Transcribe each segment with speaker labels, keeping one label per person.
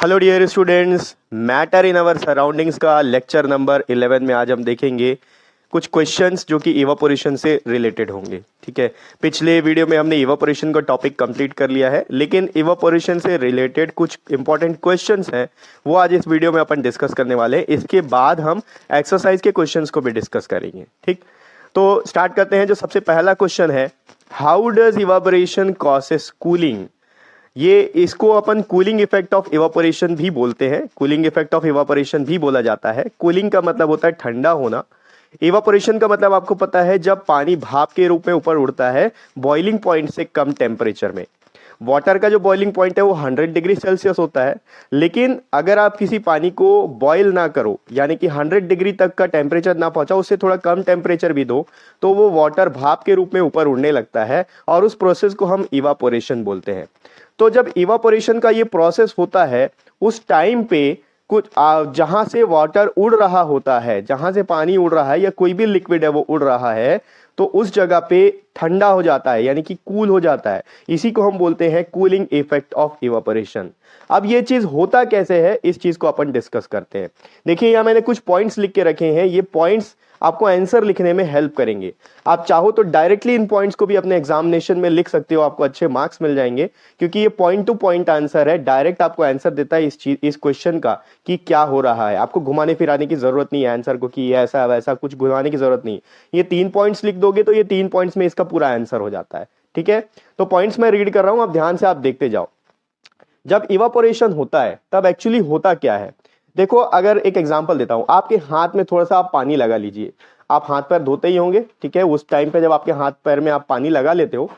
Speaker 1: Hello dear students, matter in our surroundings का lecture number 11 में आज हम देखेंगे कुछ क्वेश्चंस जो कि इवापोरेशन से रिलेटेड होंगे। ठीक है, पिछले वीडियो में हमने इवापोरेशन का टॉपिक कंप्लीट कर लिया है, लेकिन इवापोरेशन से रिलेटेड कुछ इंपॉर्टेंट क्वेश्चंस हैं वो आज इस वीडियो में अपन डिस्कस करने वाले हैं। इसके बाद हम एक्सरसाइज के क्वेश्चंस को भी डिस्कस करेंगे। ठीक, तो स्टार्ट करते हैं। जो सबसे पहला क्वेश्चन है, how does evaporation causes cooling. ये इसको अपन कूलिंग इफेक्ट ऑफ इवापोरेशन भी बोलते हैं, कूलिंग इफेक्ट ऑफ इवापोरेशन भी बोला जाता है। कूलिंग का मतलब होता है ठंडा होना। इवापोरेशन का मतलब आपको पता है जब पानी भाप के रूप में ऊपर उड़ता है बॉइलिंग पॉइंट से कम टेम्परेचर में। वाटर का जो बॉइलिंग पॉइंट है वो 100 डिग्री सेल्सियस होता है, लेकिन अगर आप किसी पानी को बॉयल ना करो, यानी कि 100 डिग्री तक का टेम्परेचर ना पहुंचाओ, उससे थोड़ा कम टेम्परेचर भी दो, तो वो वाटर भाप के रूप में ऊपर उड़ने लगता है और उस प्रोसेस को हम इवापोरेशन बोलते हैं। तो जब इवापोरेशन का ये प्रोसेस होता है उस टाइम पे कुछ जहां से वाटर उड़ रहा होता है, जहां से पानी उड़ रहा है या कोई भी लिक्विड है वो उड़ रहा है, तो उस जगह पे ठंडा हो जाता है, यानी कि कूल हो जाता है। इसी को हम बोलते हैं कूलिंग इफेक्ट ऑफ इवापोरेशन। अब ये चीज होता कैसे है, इस चीज को अपन डिस्कस करते हैं। देखिए, यहां मैंने कुछ पॉइंट्स लिख के रखे हैं। ये पॉइंट्स आपको आंसर लिखने में हेल्प करेंगे। आप चाहो तो डायरेक्टली इन पॉइंट्स को भी अपने एग्जामिनेशन में लिख सकते हो, आपको अच्छे मार्क्स मिल जाएंगे, क्योंकि ये पॉइंट टू पॉइंट आंसर है। डायरेक्ट आपको आंसर देता है इस क्वेश्चन का कि क्या हो रहा है। आपको घुमाने फिराने की जरूरत नहीं है आंसर को कि ऐसा वैसा कुछ घुमाने की जरूरत नहीं। ये 3 पॉइंट्स लिख दोगे तो ये 3 पॉइंट्स में इसका पूरा आंसर हो जाता है। ठीक है, तो पॉइंट्स मैं रीड कर रहा हूं, आप ध्यान से आप देखते जाओ। जब इवापोरेशन होता है तब एक्चुअली होता क्या है। देखो, अगर एक एग्जांपल देता हूं, आपके हाथ में थोड़ा सा आप पानी लगा लीजिए। आप हाथ पैर धोते ही होंगे, ठीक है। उस टाइम पे जब आपके हाथ पैर में आप पानी लगा लेते हो,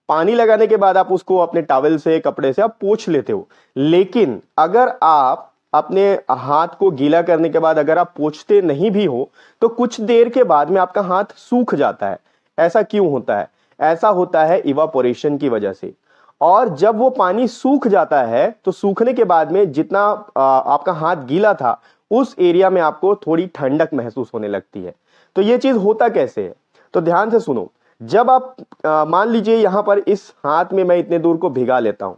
Speaker 1: पानी लगाने के बाद आप उसको अपने टॉवल से, कपड़े से आप पोंछ लेते हो। लेकिन अगर आप अपने हाथ को गीला करने के बाद अगर आप पोंछते नहीं भी हो तो कुछ देर के बाद में आपका हाथ सूख जाता है। ऐसा क्यों होता है? ऐसा होता है इवापोरेशन की वजह से। और जब वो पानी सूख जाता है तो सूखने के बाद में जितना आपका हाथ गीला था उस एरिया में आपको थोड़ी ठंडक महसूस होने लगती है। तो ये चीज होता कैसे है, तो ध्यान से सुनो। जब आप मान लीजिए यहां पर इस हाथ में मैं इतने दूर को भिगा लेता हूं,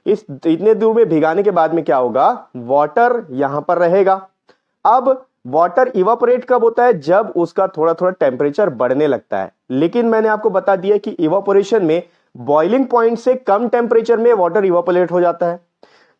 Speaker 1: इस इतने दूर में भिगाने के बाद में क्या होगा, वाटर यहां पर रहेगा। अब वाटर इवापोरेट कब होता है? जब उसका थोड़ा थोड़ा टेम्परेचर बढ़ने लगता है। लेकिन मैंने आपको बता दिया कि इवापोरेशन में बॉइलिंग पॉइंट से कम टेम्परेचर में वाटर इवापोरेट हो जाता है।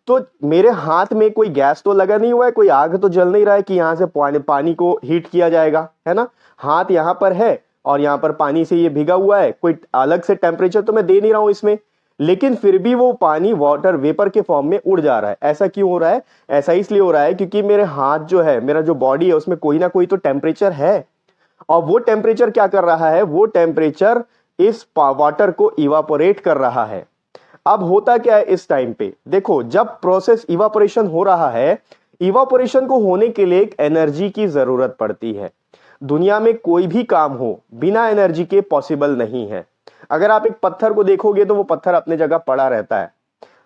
Speaker 1: तो मेरे हाथ में कोई गैस तो लगा नहीं हुआ है, कोई आग तो जल नहीं रहा है कि यहां से पानी को हीट किया जाएगा, है ना। हाथ यहां पर है और यहां पर पानी से ये भिगा हुआ है, कोई अलग से टेम्परेचर तो मैं दे नहीं रहा हूं इसमें, लेकिन फिर भी वो पानी वाटर वेपर के फॉर्म में उड़ जा रहा है। ऐसा क्यों हो रहा है? ऐसा इसलिए हो रहा है क्योंकि मेरे हाथ जो है, मेरा जो बॉडी है, उसमें कोई ना कोई तो टेम्परेचर है। और वो टेम्परेचर क्या कर रहा है? वो टेम्परेचर इस वाटर को इवापोरेट कर रहा है। अब होता क्या है इस टाइम पे, देखो, जब प्रोसेस इवापोरेशन हो रहा है, इवापोरेशन को होने के लिए एक एनर्जी की जरूरत पड़ती है। दुनिया में कोई भी काम हो बिना एनर्जी के पॉसिबल नहीं है। अगर आप एक पत्थर को देखोगे तो वो पत्थर अपने जगह पड़ा रहता है,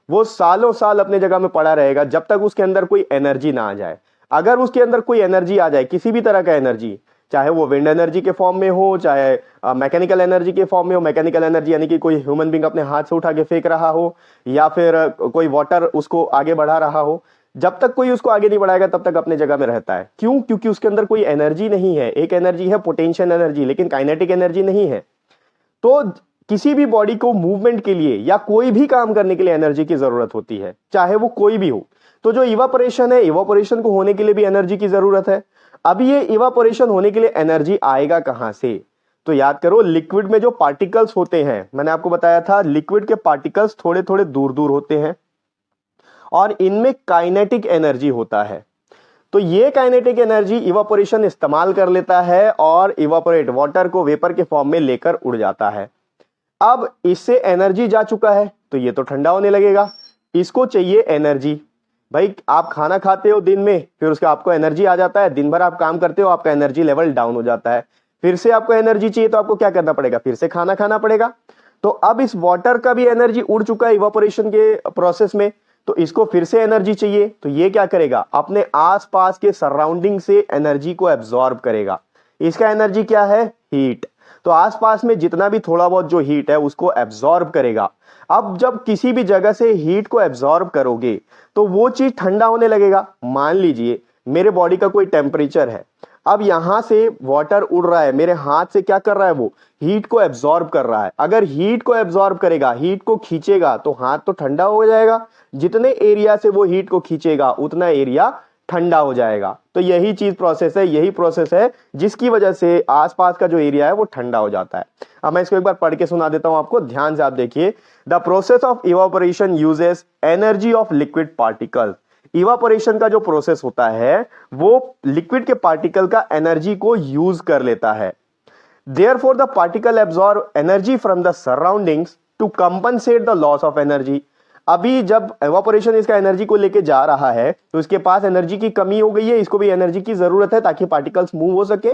Speaker 1: वो सालों साल अपने जगह में पड़ा रहेगा जब तक उसके अंदर कोई एनर्जी ना आ जाए। अगर उसके अंदर कोई एनर्जी आ जाए, किसी भी तरह का एनर्जी, चाहे वो विंड एनर्जी के फॉर्म में हो, चाहे मैकेनिकल एनर्जी के फॉर्म में हो, मैकेनिकल एनर्जी यानी कि कोई ह्यूमन बींग अपने हाथ से उठा के फेंक रहा हो, या फिर कोई वाटर उसको आगे बढ़ा रहा हो, जब तक कोई उसको आगे नहीं बढ़ाएगा तब तक अपने जगह में रहता है। क्यों? क्योंकि उसके अंदर कोई एनर्जी नहीं है। एक एनर्जी है पोटेंशियल एनर्जी, लेकिन काइनेटिक एनर्जी नहीं है। तो किसी भी बॉडी को मूवमेंट के लिए या कोई भी काम करने के लिए एनर्जी की जरूरत होती है, चाहे वो कोई भी हो। तो जो इवापोरेशन है, इवापोरेशन को होने के लिए भी एनर्जी की जरूरत है। अब ये इवापोरेशन होने के लिए एनर्जी आएगा कहां से? तो याद करो, लिक्विड में जो पार्टिकल्स होते हैं, मैंने आपको बताया था लिक्विड के पार्टिकल्स थोड़े थोड़े दूर दूर होते हैं और इनमें काइनेटिक एनर्जी होता है। तो ये काइनेटिक एनर्जी इवापोरेशन इस्तेमाल कर लेता है और इवापोरेट वाटर को वेपर के फॉर्म में लेकर उड़ जाता है। अब इससे एनर्जी जा चुका है तो ये तो ठंडा होने लगेगा। इसको चाहिए एनर्जी। भाई, आप खाना खाते हो दिन में, फिर उसका आपको एनर्जी आ जाता है, दिन भर आप काम करते हो, आपका एनर्जी लेवल डाउन हो जाता है, फिर से आपको एनर्जी चाहिए तो आपको क्या करना पड़ेगा? फिर से खाना खाना पड़ेगा। तो अब इस वाटर का भी एनर्जी उड़ चुका है इवापोरेशन के प्रोसेस में, तो इसको फिर से एनर्जी चाहिए। तो ये क्या करेगा? अपने आसपास के सराउंडिंग से एनर्जी को एब्जॉर्ब करेगा। इसका एनर्जी क्या है? हीट। तो आसपास में जितना भी थोड़ा बहुत जो हीट है उसको एब्जॉर्ब करेगा। अब जब किसी भी जगह से हीट को एब्जॉर्ब करोगे तो वो चीज ठंडा होने लगेगा। मान लीजिए मेरे बॉडी का कोई टेम्परेचर है, अब यहां से वाटर उड़ रहा है, मेरे हाथ से क्या कर रहा है, वो हीट को एब्जॉर्ब कर रहा है। अगर हीट को एब्जॉर्ब करेगा, हीट को खींचेगा तो हाथ तो ठंडा हो जाएगा। जितने एरिया से वो हीट को खींचेगा उतना एरिया ठंडा हो जाएगा। तो यही चीज प्रोसेस है, यही प्रोसेस है जिसकी वजह से आसपास का जो एरिया है वो ठंडा हो जाता है। अब मैं इसको एक बार पढ़ के सुना देता हूं आपको, ध्यान से आप देखिए। The process of evaporation uses energy of liquid particle. Evaporation का जो प्रोसेस होता है वो लिक्विड के पार्टिकल का एनर्जी को यूज कर लेता है। Therefore, the particle absorb energy from the surroundings to compensate the loss of energy. अभी जब एवापोरेशन इसका एनर्जी को लेके जा रहा है तो इसके पास एनर्जी की कमी हो गई है, इसको भी एनर्जी की जरूरत है ताकि पार्टिकल्स मूव हो सके।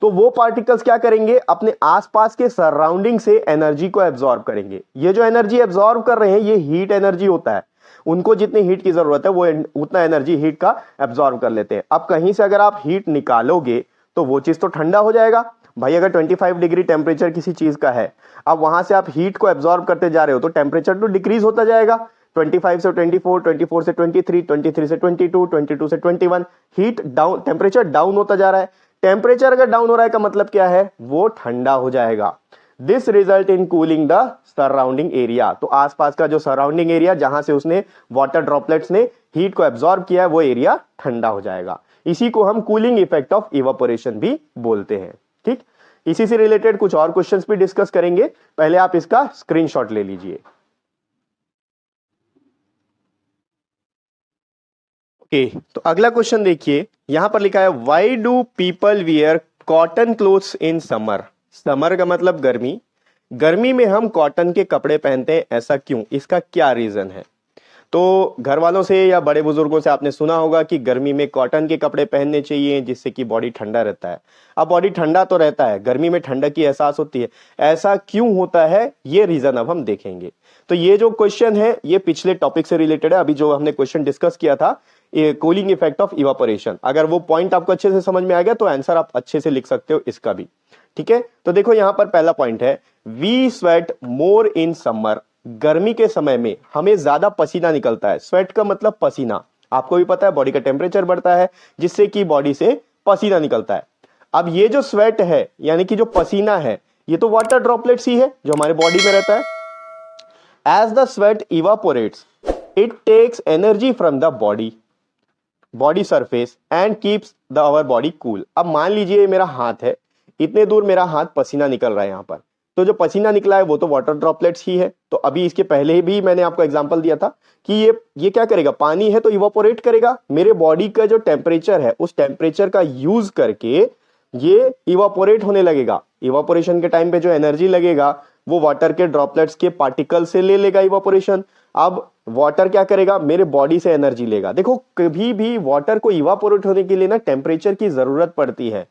Speaker 1: तो वो पार्टिकल्स क्या करेंगे, अपने आसपास के सराउंडिंग से एनर्जी को एब्जॉर्ब करेंगे। ये जो एनर्जी एब्जॉर्ब कर रहे हैं ये हीट एनर्जी होता है, उनको जितनी हीट की जरूरत है वो उतना एनर्जी हीट का एब्जॉर्ब कर लेते हैं। अब कहीं से अगर आप हीट निकालोगे तो वो चीज तो ठंडा हो जाएगा। भाई अगर 25 डिग्री टेम्परेचर किसी चीज का है, अब वहां से आप हीट को एब्जॉर्ब करते जा रहे हो तो टेम्परेचर तो डिक्रीज होता जाएगा। 25 से 24, 24 से 23, 23 से 22, 22 से 21, हीट डाउन, टेम्परेचर डाउन होता जा रहा है। टेम्परेचर अगर डाउन हो रहा है का मतलब क्या है, वो ठंडा हो जाएगा। This result in cooling the surrounding area. तो आसपास का जो सराउंडिंग एरिया जहां से उसने वाटर ड्रॉपलेट्स ने हीट को एब्जॉर्ब किया है वो एरिया ठंडा हो जाएगा। इसी को हम कूलिंग इफेक्ट ऑफ इवापोरेशन भी बोलते हैं। ठीक, इसी से रिलेटेड कुछ और क्वेश्चंस भी डिस्कस करेंगे, पहले आप इसका स्क्रीनशॉट ले लीजिए। ओके, तो अगला क्वेश्चन देखिए, यहां पर लिखा है why do people wear cotton clothes in summer. Summer का मतलब गर्मी, गर्मी में हम कॉटन के कपड़े पहनते हैं, ऐसा क्यों, इसका क्या रीजन है। तो घर वालों से या बड़े बुजुर्गों से आपने सुना होगा कि गर्मी में कॉटन के कपड़े पहनने चाहिए जिससे कि बॉडी ठंडा रहता है। अब बॉडी ठंडा तो रहता है, गर्मी में ठंडक की एहसास होती है, ऐसा क्यों होता है ये रीजन अब हम देखेंगे। तो ये जो क्वेश्चन है ये पिछले टॉपिक से रिलेटेड है, अभी जो हमने क्वेश्चन डिस्कस किया था कूलिंग इफेक्ट ऑफ इवापोरेशन। अगर वो पॉइंट आपको अच्छे से समझ में आ गया तो आंसर आप अच्छे से लिख सकते हो इसका भी। ठीक है, तो देखो यहां पर पहला पॉइंट है, we sweat more in summer. गर्मी के समय में हमें ज्यादा पसीना निकलता है। स्वेट का मतलब पसीना, आपको भी पता है बॉडी का टेम्परेचर बढ़ता है जिससे कि बॉडी से पसीना निकलता है। अब ये जो स्वेट है यानी कि जो पसीना है ये तो वाटर ड्रॉपलेट्स ही है जो हमारे बॉडी में रहता है। As the sweat evaporates it takes energy from the body surface and keeps the our body cool. अब मान लीजिए मेरा हाथ है, इतने दूर मेरा हाथ पसीना निकल रहा है यहां पर, तो जो पसीना निकला है वो तो वाटर ड्रॉपलेट्स ही है। तो अभी इसके पहले भी मैंने आपको एग्जांपल दिया था कि ये क्या करेगा, पानी है तो इवापोरेट करेगा। मेरे बॉडी का जो टेम्परेचर है उस टेम्परेचर का यूज करके ये इवापोरेट होने लगेगा। इवापोरेशन के टाइम पे जो एनर्जी लगेगा वो वाटर के ड्रॉपलेट्स के पार्टिकल से ले लेगा इवापोरेशन। अब वाटर क्या करेगा, मेरे बॉडी से एनर्जी लेगा। देखो कभी भी वाटर को इवापोरेट होने के लिए ना टेम्परेचर की जरूरत पड़ती है,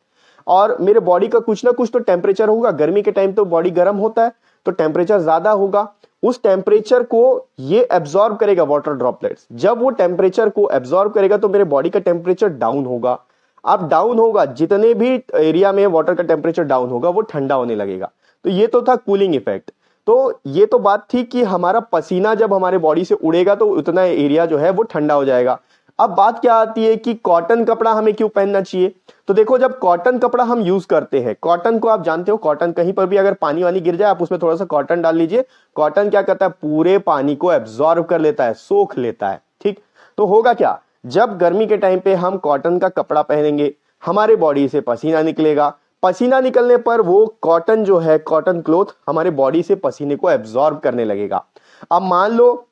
Speaker 1: और मेरे बॉडी का कुछ ना कुछ तो टेम्परेचर होगा। गर्मी के टाइम तो बॉडी गर्म होता है तो टेम्परेचर ज्यादा होगा, उस टेम्परेचर को ये एब्जॉर्ब करेगा वाटर ड्रॉपलेट्स। जब वो टेम्परेचर को एब्जॉर्ब करेगा तो मेरे बॉडी का टेम्परेचर डाउन होगा। अब डाउन होगा, जितने भी एरिया में वाटर का टेम्परेचर डाउन होगा वो ठंडा होने लगेगा। तो ये तो था कूलिंग इफेक्ट। तो ये तो बात थी कि हमारा पसीना जब हमारे बॉडी से उड़ेगा तो उतना एरिया जो है वो ठंडा हो जाएगा। अब बात क्या आती है कि कॉटन कपड़ा हमें क्यों पहनना चाहिए। तो देखो जब कॉटन कपड़ा हम यूज करते हैं, कॉटन को आप जानते हो, कॉटन कहीं पर भी अगर पानी वानी गिर जाए आप उसमें थोड़ा सा कॉटन डाल लीजिए, कॉटन क्या करता है, पूरे पानी को एब्जॉर्ब कर लेता है, सोख लेता है। ठीक, तो होगा क्या, जब गर्मी के टाइम पे हम कॉटन का कपड़ा पहनेंगे हमारे बॉडी से पसीना निकलेगा, पसीना निकलने पर वो कॉटन जो है, कॉटन क्लोथ हमारे बॉडी से पसीने को एब्जॉर्ब करने लगेगा। अब मान लो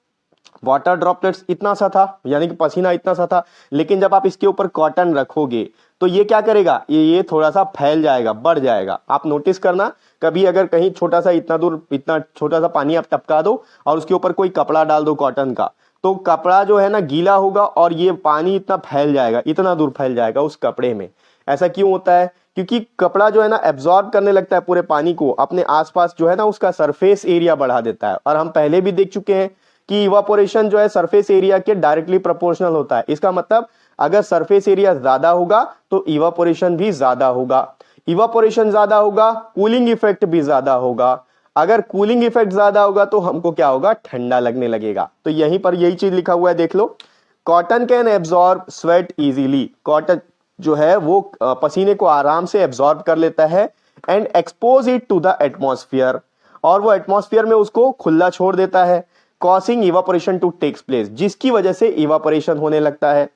Speaker 1: वाटर ड्रॉपलेट्स इतना सा था, यानी कि पसीना इतना सा था, लेकिन जब आप इसके ऊपर कॉटन रखोगे तो ये क्या करेगा, ये थोड़ा सा फैल जाएगा, बढ़ जाएगा। आप नोटिस करना, कभी अगर कहीं छोटा सा इतना छोटा सा पानी आप टपका दो और उसके ऊपर कोई कपड़ा डाल दो कॉटन का, तो कपड़ा जो है ना गीला होगा और ये पानी इतना फैल जाएगा, इतना दूर फैल जाएगा उस कपड़े में। ऐसा क्यों होता है, क्योंकि कपड़ा जो है ना एब्जॉर्ब करने लगता है पूरे पानी को, अपने आसपास जो है ना उसका सरफेस एरिया बढ़ा देता है। और हम पहले भी देख चुके हैं कि इवापोरेशन जो है सरफेस एरिया के डायरेक्टली प्रोपोर्शनल होता है। इसका मतलब अगर सरफेस एरिया ज्यादा होगा तो इवापोरेशन भी ज्यादा होगा। इवापोरेशन ज्यादा होगा, कूलिंग इफेक्ट भी ज्यादा होगा। अगर कूलिंग इफेक्ट ज्यादा होगा तो हमको क्या होगा, ठंडा लगने लगेगा। तो यहीं पर यही चीज लिखा हुआ है, देख लो, cotton can absorb sweat easily, cotton जो है वो पसीने को आराम से एब्जॉर्ब कर लेता है, and expose it to the atmosphere, और वो एटमॉस्फेयर में उसको खुला छोड़ देता है, causing evaporation to takes place, जिसकी वजह से इवापोरेशन होने लगता है।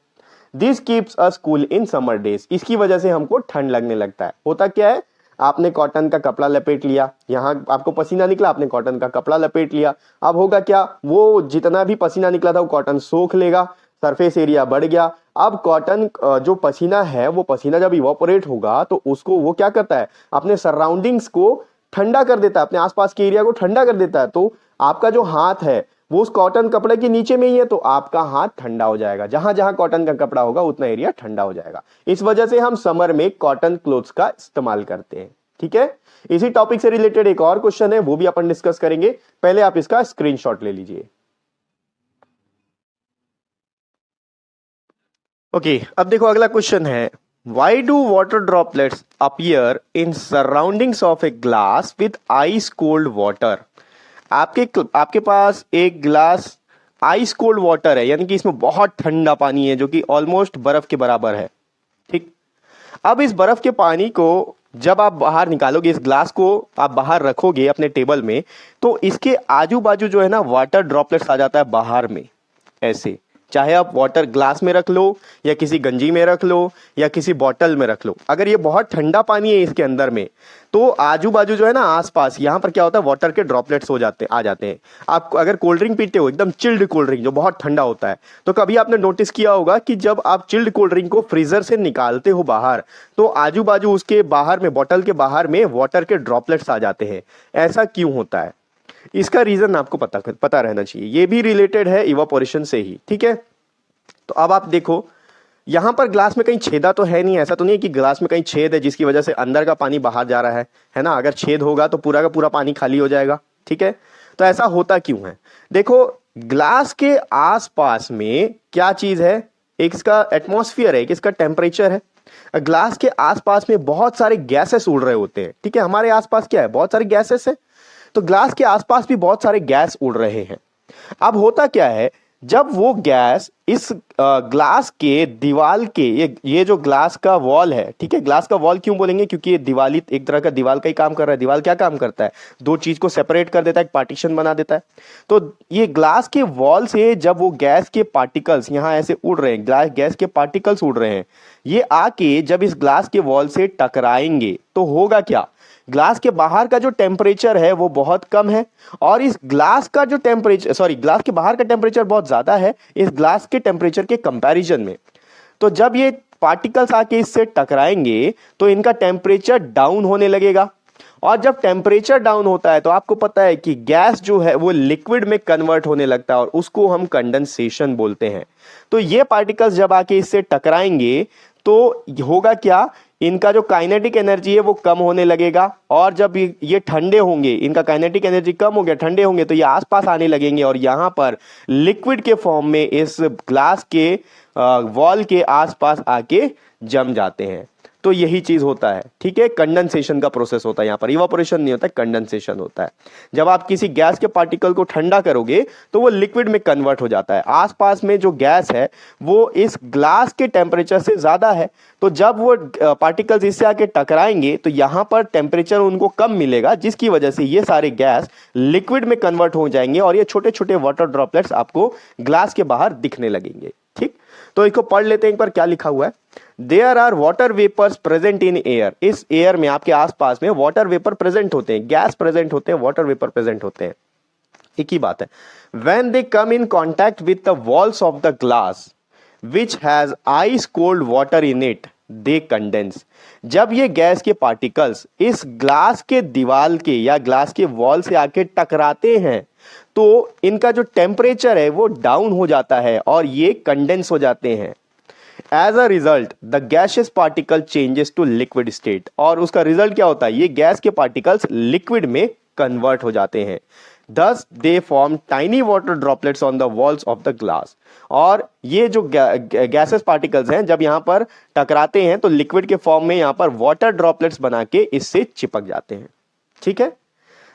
Speaker 1: This keeps us cool in summer days, इसकी वजह से हमको ठंड लगने लगता है। होता क्या है, आपने कॉटन का कपड़ा लपेट लिया, यहां आपको पसीना निकला, आपने कॉटन का कपड़ा लपेट लिया, अब होगा क्या, वो जितना भी पसीना निकला था वो कॉटन सोख लेगा, सरफेस एरिया बढ़ गया। अब कॉटन जो पसीना है, वो पसीना जब इवापोरेट होगा तो उसको वो क्या करता है, अपने सराउंडिंग्स को ठंडा कर देता है, अपने आसपास के एरिया को ठंडा कर देता है। तो आपका जो हाथ है वो उस कॉटन कपड़े के नीचे में ही है, तो आपका हाथ ठंडा हो जाएगा, जहां जहां कॉटन का कपड़ा होगा उतना एरिया ठंडा हो जाएगा। इस वजह से हम समर में कॉटन क्लोथ्स का इस्तेमाल करते हैं। ठीक है, इसी टॉपिक से रिलेटेड एक और क्वेश्चन है, वो भी अपन डिस्कस करेंगे। पहले आप इसका स्क्रीनशॉट ले लीजिए। ओके, अब देखो अगला क्वेश्चन है, why do water droplets appear in surroundings of a glass with ice cold water. आपके पास एक ग्लास आइस कोल्ड वाटर है, यानी कि इसमें बहुत ठंडा पानी है जो कि ऑलमोस्ट बर्फ के बराबर है। ठीक, अब इस बर्फ के पानी को जब आप बाहर निकालोगे, इस ग्लास को आप बाहर रखोगे अपने टेबल में, तो इसके आजू बाजू जो है ना वाटर ड्रॉपलेट्स आ जाता है बाहर में ऐसे। चाहे आप वाटर ग्लास में रख लो, या किसी गंजी में रख लो, या किसी बॉटल में रख लो, अगर ये बहुत ठंडा पानी है इसके अंदर में, तो आजू बाजू जो है ना आसपास, यहां पर क्या होता है, वाटर के ड्रॉपलेट्स आ जाते हैं। आप अगर कोल्ड ड्रिंक पीते हो, एकदम चिल्ड कोल्ड ड्रिंक जो बहुत ठंडा होता है, तो कभी आपने नोटिस किया होगा कि जब आप चिल्ड कोल्ड ड्रिंक को फ्रीजर से निकालते हो बाहर, तो आजू बाजू उसके बाहर में, बॉटल के बाहर में वाटर के ड्रॉपलेट्स आ जाते हैं। ऐसा क्यों होता है, इसका रीजन आपको पता रहना चाहिए। ये भी रिलेटेड है इवापोरेशन से ही। ठीक है, तो अब आप देखो, यहां पर ग्लास में कहीं छेदा तो है नहीं, ऐसा तो नहीं है कि ग्लास में कहीं छेद है जिसकी वजह से अंदर का पानी बाहर जा रहा है ना। अगर छेद होगा तो पूरा का पूरा पानी खाली हो जाएगा। ठीक है, तो ऐसा होता क्यों है, देखो ग्लास के आसपास में क्या चीज है, एक इसका एटमॉस्फेयर है, एक इसका टेम्परेचर है। ग्लास के आसपास में बहुत सारे गैसेस उड़ रहे होते हैं। ठीक है, हमारे आसपास क्या है, बहुत सारे गैसेस है, तो ग्लास के आसपास भी बहुत सारे गैस उड़ रहे हैं। अब होता क्या है, जब वो गैस इस ग्लास के दीवार के, ये जो ग्लास का वॉल है, ठीक है, ग्लास का वॉल क्यों बोलेंगे, क्योंकि ये दीवार एक तरह का दीवार का ही काम कर रहा है। दीवार क्या काम करता है, दो चीज को सेपरेट कर देता है, एक पार्टीशन बना देता है। तो ये ग्लास के वॉल से जब वो गैस के पार्टिकल्स यहां ऐसे उड़ रहे हैं, गैस के पार्टिकल्स उड़ रहे हैं, ये आके जब इस ग्लास के वॉल से टकराएंगे तो होगा क्या, ग्लास के बाहर का जो टेम्परेचर है वो बहुत कम है, और इस ग्लास का जो टेम्परेचर, ग्लास के बाहर का टेम्परेचर बहुत ज्यादा है इस ग्लास के टेम्परेचर के कंपैरिजन में। तो जब ये पार्टिकल्स आके इससे टकराएंगे तो इनका टेम्परेचर डाउन होने लगेगा, और जब टेम्परेचर डाउन होता है तो आपको पता है कि गैस जो है वो लिक्विड में कन्वर्ट होने लगता है, और उसको हम कंडेंसेशन बोलते हैं। तो ये पार्टिकल्स जब आके इससे टकराएंगे तो होगा क्या, इनका जो काइनेटिक एनर्जी है वो कम होने लगेगा, और जब ये ठंडे होंगे, इनका काइनेटिक एनर्जी कम हो गया, ठंडे होंगे, तो ये आसपास आने लगेंगे और यहां पर लिक्विड के फॉर्म में इस ग्लास के वॉल के आसपास आके जम जाते हैं। तो यही चीज होता है। ठीक है, कंडेंसेशन का प्रोसेस होता है, यहां पर इवापोरेशन नहीं होता है, कंडेंसेशन होता है। जब आप किसी गैस के पार्टिकल को ठंडा करोगे तो वो लिक्विड में कन्वर्ट हो जाता है, आसपास में जो गैस है वो इस ग्लास के टेम्परेचर से ज्यादा है, तो जब वो पार्टिकल्स इससे आके टकराएंगे तो यहां पर टेम्परेचर उनको कम मिलेगा, जिसकी वजह से ये सारे गैस लिक्विड में कन्वर्ट हो जाएंगे और ये छोटे छोटे वाटर ड्रॉपलेट्स आपको ग्लास के बाहर दिखने लगेंगे। ठीक, तो इसको पढ़ लेते हैं एक बार, क्या लिखा हुआ है। There are water vapours present in air, इस एयर में आपके आसपास में वाटर वेपर प्रेजेंट होते हैं, गैस प्रेजेंट होते हैं, वाटर वेपर प्रेजेंट होते हैं, एक ही बात है। When they come in contact with the walls of the glass which has ice cold water in it they condense, जब ये गैस के पार्टिकल्स इस ग्लास के दीवार के या ग्लास के वॉल से आके टकराते हैं तो इनका जो टेम्परेचर है वो डाउन हो जाता है और ये कंडेंस हो जाते हैं। As a result the gaseous particle changes to liquid state, और उसका रिजल्ट क्या होता है, ये गैस के पार्टिकल्स लिक्विड में कन्वर्ट हो जाते हैं। thus they form tiny water droplets on the walls of the glass। और ये जो गैसेस पार्टिकल्स हैं जब यहां पर टकराते हैं तो लिक्विड के फॉर्म में यहां पर वाटर ड्रॉपलेट्स बना के इससे चिपक जाते हैं। ठीक है,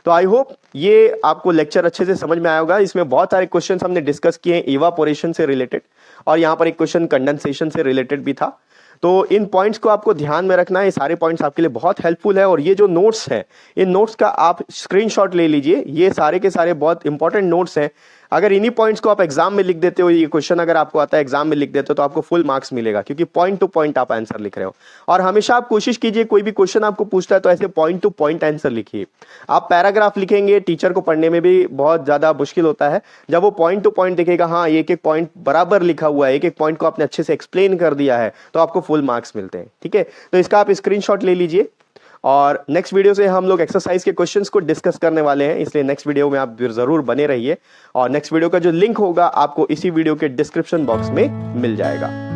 Speaker 1: तो आई होप ये आपको लेक्चर अच्छे से समझ में आया होगा। इसमें बहुत सारे क्वेश्चंस हमने डिस्कस किए हैं इवापोरेशन से रिलेटेड, और यहां पर एक क्वेश्चन कंडेंसेशन से रिलेटेड भी था। तो इन पॉइंट्स को आपको ध्यान में रखना है, ये सारे पॉइंट्स आपके लिए बहुत हेल्पफुल है। और ये जो नोट्स है, इन नोट्स का आप स्क्रीनशॉट ले लीजिए, ये सारे के सारे बहुत इंपॉर्टेंट नोट्स हैं। अगर इन्हीं पॉइंट्स को आप एग्जाम में लिख देते हो, ये क्वेश्चन अगर आपको आता है एग्जाम में लिख देते हो, तो आपको फुल मार्क्स मिलेगा, क्योंकि पॉइंट टू पॉइंट आप आंसर लिख रहे हो। और हमेशा आप कोशिश कीजिए, कोई भी क्वेश्चन आपको पूछता है तो ऐसे पॉइंट टू पॉइंट आंसर लिखिए। आप पैराग्राफ लिखेंगे, टीचर को पढ़ने में भी बहुत ज्यादा मुश्किल होता है। जब वो पॉइंट टू पॉइंट देखेगा, हाँ एक एक पॉइंट बराबर लिखा हुआ है, एक एक पॉइंट को आपने अच्छे से एक्सप्लेन कर दिया है, तो आपको फुल मार्क्स मिलते हैं। ठीक है, तो इसका आप स्क्रीनशॉट ले लीजिए। और नेक्स्ट वीडियो से हम लोग एक्सरसाइज के क्वेश्चंस को डिस्कस करने वाले हैं, इसलिए नेक्स्ट वीडियो में आप जरूर बने रहिए। और नेक्स्ट वीडियो का जो लिंक होगा आपको इसी वीडियो के डिस्क्रिप्शन बॉक्स में मिल जाएगा।